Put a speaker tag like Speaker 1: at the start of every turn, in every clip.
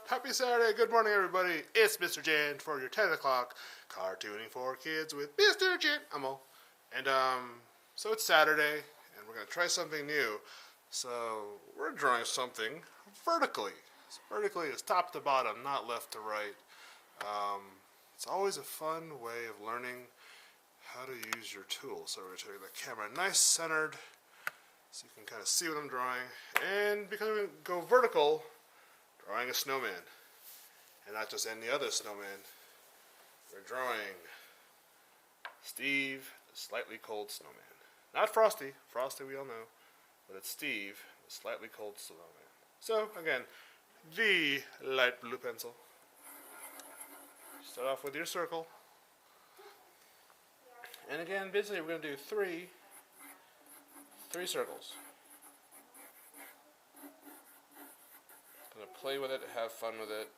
Speaker 1: Happy Saturday, good morning everybody. It's Mr. Jan for your 10 o'clock cartooning for kids with Mr. Jan. And so it's Saturday and we're going to try something new. So we're drawing something vertically. Vertically is top to bottom, not left to right. It's always a fun way of learning how to use your tools. So we're going to take the camera nice centered so you can kind of see what I'm drawing. And because we're going to go vertical, drawing a snowman. And not just any other snowman. We're drawing Steve, the slightly cold snowman. Not Frosty. Frosty we all know. But it's Steve, the slightly cold snowman. So, again, the light blue pencil. Start off with your circle. And again, basically we're going to do three circles. Going to play with it, have fun with it.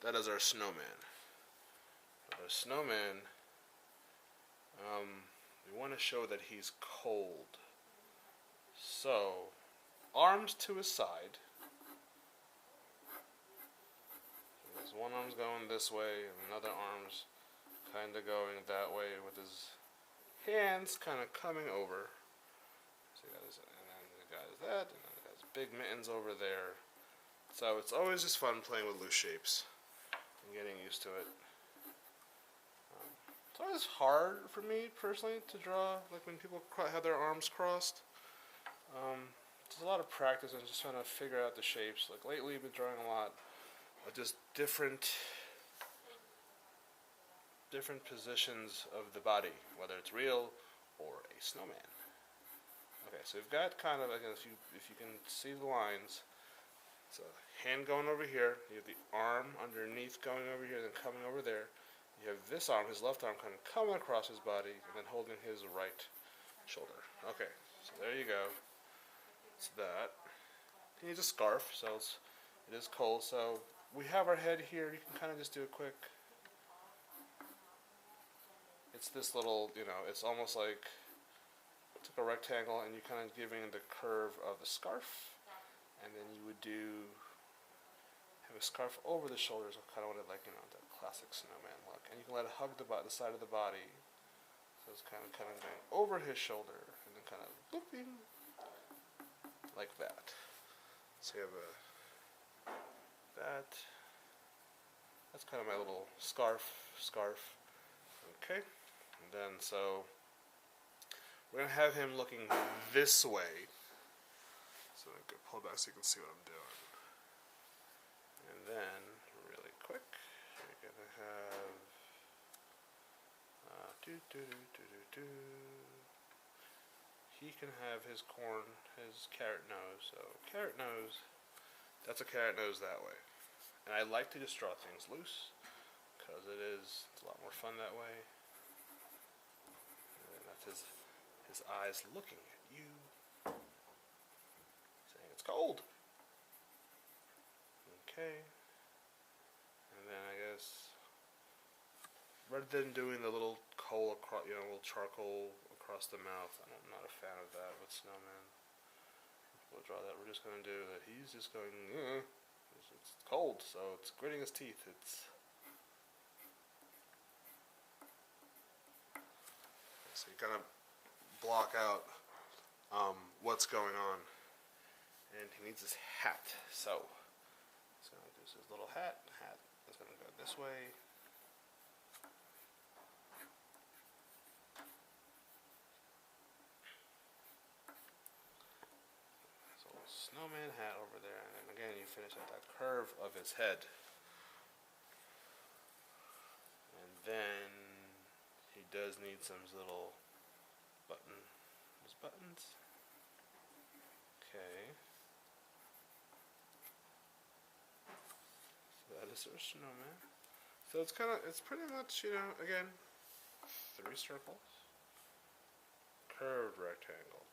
Speaker 1: That is our snowman. Our snowman, we want to show that he's cold. So, arms to his side. His one arm's going this way, and another arm's kind of going that way with his hands kind of coming over. So and then the guy's that, and then the guy's big mittens over there. So it's always just fun playing with loose shapes and getting used to it. It's always hard for me personally to draw, like when people have their arms crossed. There's a lot of practice and just trying to figure out the shapes. Like lately I've been drawing a lot of just different positions of the body, whether it's real or a snowman. Okay, so we've got kind of, again, if you can see the lines, so hand going over here, you have the arm underneath going over here, then coming over there. You have this arm, his left arm, kind of coming across his body, and then holding his right shoulder. Okay, so there you go. It's that. He needs a scarf, so it is cold, so we have our head here. You can kind of just do a quick. It's this little, it's almost like it's like a rectangle, and you're kind of giving the curve of the scarf, and then you would have a scarf over the shoulders, kind of what it like, that classic snowman look, and you can let it hug the side of the body, so it's kind of going over his shoulder, and then kind of booping like that. So you have that's kind of my little scarf. Okay, and then so we're gonna have him looking this way. So I'm gonna pull back so you can see what I'm doing. And then really quick, we're gonna have he can have his carrot nose. So carrot nose. That's a carrot nose that way. And I like to just draw things loose because it's a lot more fun that way. And then that's his eyes looking at you, saying it's cold. Okay. And then I guess rather than doing the little coal across, little charcoal across the mouth, I'm not a fan of that with snowman. We'll draw that. We're just going to do that. He's just going, it's cold, so it's gritting his teeth. So you kind of block out what's going on. And he needs his hat. So he's going to do his little hat. Hat is going to go this way. Snowman hat over there, and then again you finish at that curve of his head. And then he does need some little buttons. Okay. So that is our snowman. So it's pretty much, again, 3 circles. Curved rectangle,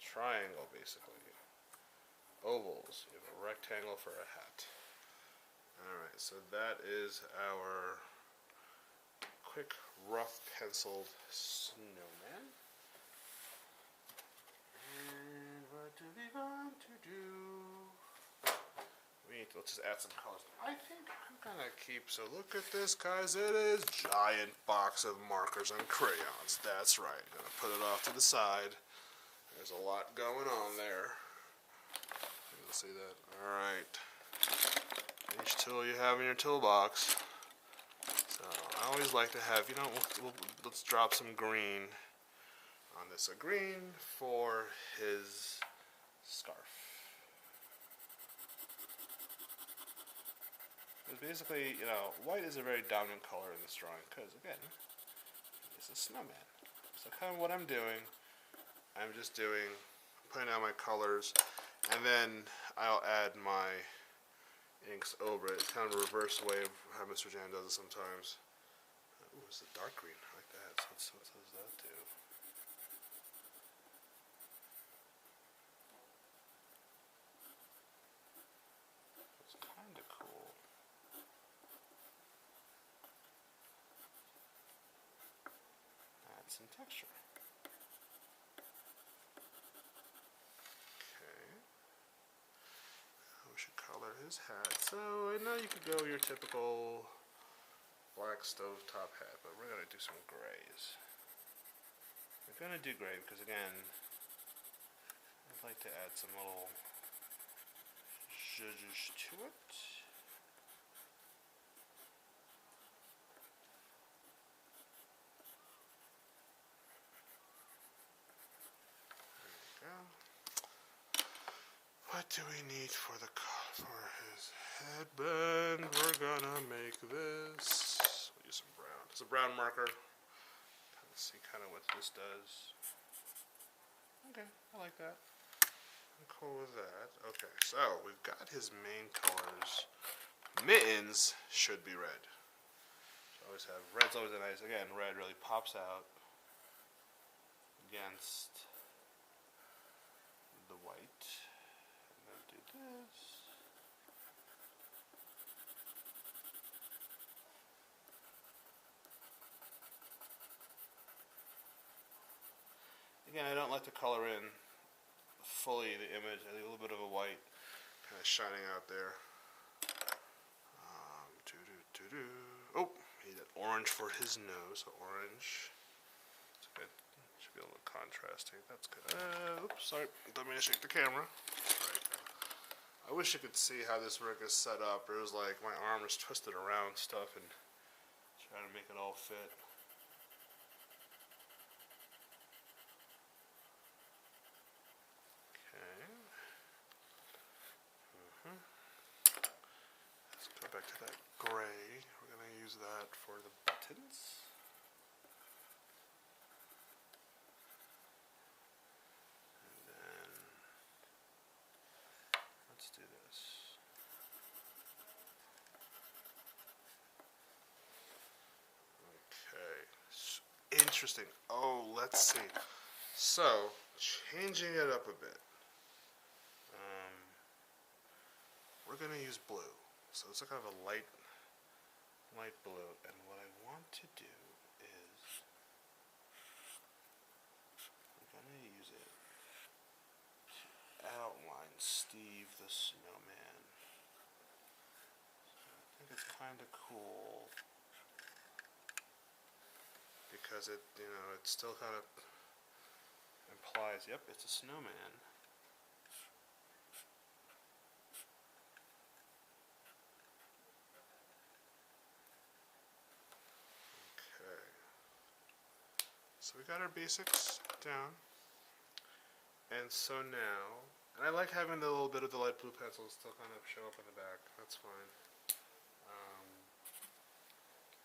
Speaker 1: triangle basically. Ovals, you have a rectangle for a hat. Alright, so that is our quick rough penciled snowman. And what do we want to do? We need to let's just add some colors. I think I'm gonna keep, so look at this, guys. It is giant box of markers and crayons. That's right. Gonna put it off to the side. There's a lot going on there. You'll see that. Alright. Each tool you have in your toolbox. So I always like to have, let's drop some green on this. A green for his scarf. Basically, white is a very dominant color in this drawing because, again, it's a snowman. So kind of what I'm doing, putting out my colors, and then I'll add my inks over it. It's kind of a reverse way of how Mr. Jan does it sometimes. Ooh, it's a dark green. I like that. So what does that do? It's kind of cool. Add some texture. Color his hat. So I know you could go your typical black stovetop hat, but we're gonna do some grays. We're gonna do gray because, again, I'd like to add some little zhuzh to it. There we go. What do we need for his headband? We're gonna make this. We'll use some brown. It's a brown marker. Let's see kind of what this does. Okay, I like that. I'm cool with that. Okay, so we've got his main colors. Mittens should be red. So red's always a nice. Again, red really pops out against the white. This. Again, I don't like to color in fully the image. I think a little bit of a white kind of shining out there. Oh, he did orange for his nose. So orange. That's good. Should be a little contrasting. That's good. Oops, sorry. Don't mean to shake the camera. Right. I wish you could see how this work is set up. It was like my arm is twisted around stuff and trying to make it all fit. Okay. Let's go back to that gray. We're going to use that for the buttons. Let's do this. Okay. Interesting. Oh, let's see. So, changing it up a bit. We're going to use blue. So it's kind of a light blue. And what I want to do is I'm going to use it to outline Steve the Snowman. So I think it's kind of cool because it still kind of implies, yep, it's a snowman. Okay. So we got our basics down. And so now, and I like having the little bit of the light blue pencils still kind of show up in the back. That's fine.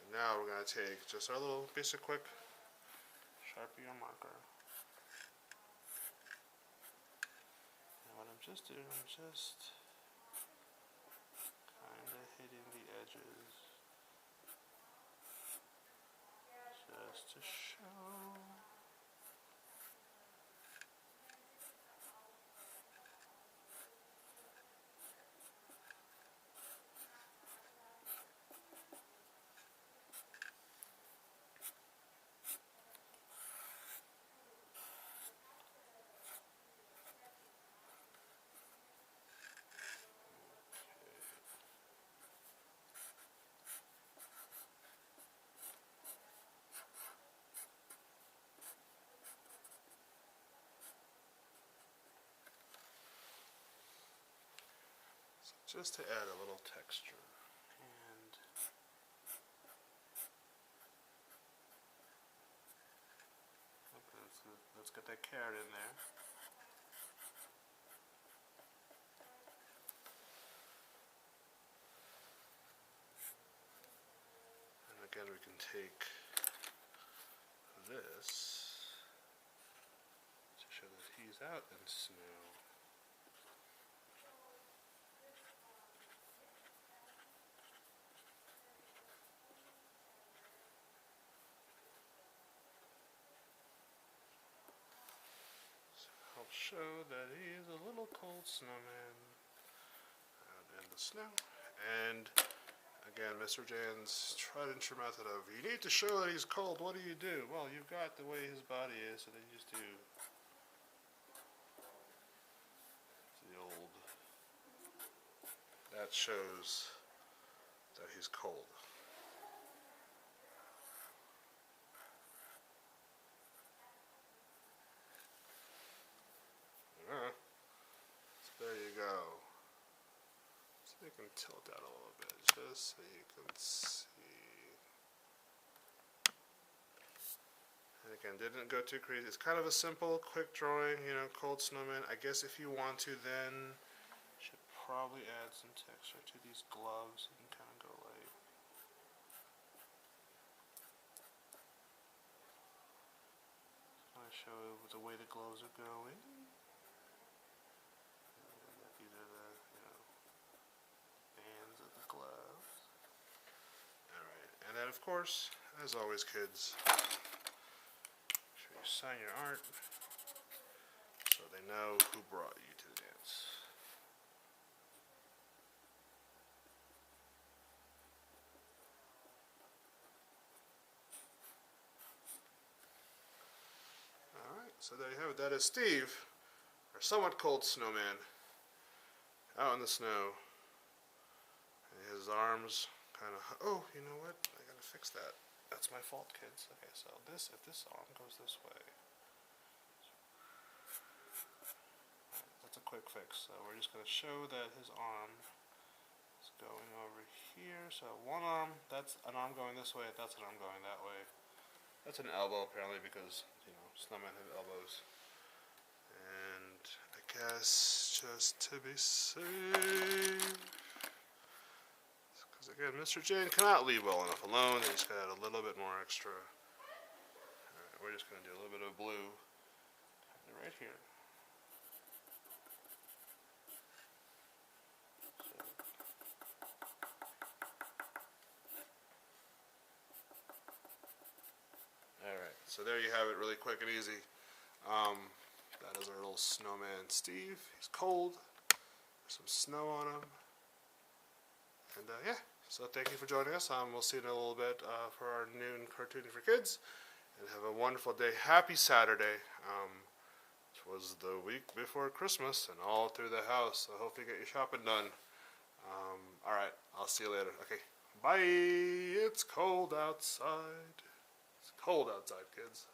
Speaker 1: And now we're going to take just our little basic quick Sharpie or marker. And what I'm just doing, I'm just kind of hitting the edges just to show. just to add a little texture. And let's get that carrot in there. And again, we can take this to show that he's out in snow. Help show that he is a little cold snowman out in the snow. And again, Mr. Jan's tried and true method of, you need to show that he's cold, what do you do? Well, you've got the way his body is, so then you just do the old, that shows that he's cold. So there you go. So you can tilt that a little bit, just so you can see. And again, didn't go too crazy. It's kind of a simple, quick drawing, you know, cold snowman. I guess if you want to, then should probably add some texture to these gloves. You can kind of go like. I show the way the gloves are going. These are the, you know, bands of the gloves. Alright, and then of course, as always kids, make sure you sign your art so they know who brought you to the dance. Alright, so there you have it. That is Steve, our somewhat cold snowman, out in the snow. And his arms kind of, oh, you know what? I gotta fix that. That's my fault, kids. Okay, so this, if this arm goes this way, that's a quick fix. So we're just gonna show that his arm is going over here. So one arm, that's an arm going this way, that's an arm going that way. That's an elbow apparently because, you know, snowmen have elbows. And I guess just to be safe, because again, Mr. Jan cannot leave well enough alone. He's got a little bit more extra. Alright, we're just going to do a little bit of blue right here. Alright, so there you have it, really quick and easy. That is our little snowman Steve. He's cold. There's some snow on him. And yeah, so thank you for joining us. We'll see you in a little bit for our noon cartooning for kids. And have a wonderful day. Happy Saturday. It was the week before Christmas and all through the house. So hopefully you get your shopping done. Alright, I'll see you later. Okay, bye. It's cold outside. It's cold outside, kids.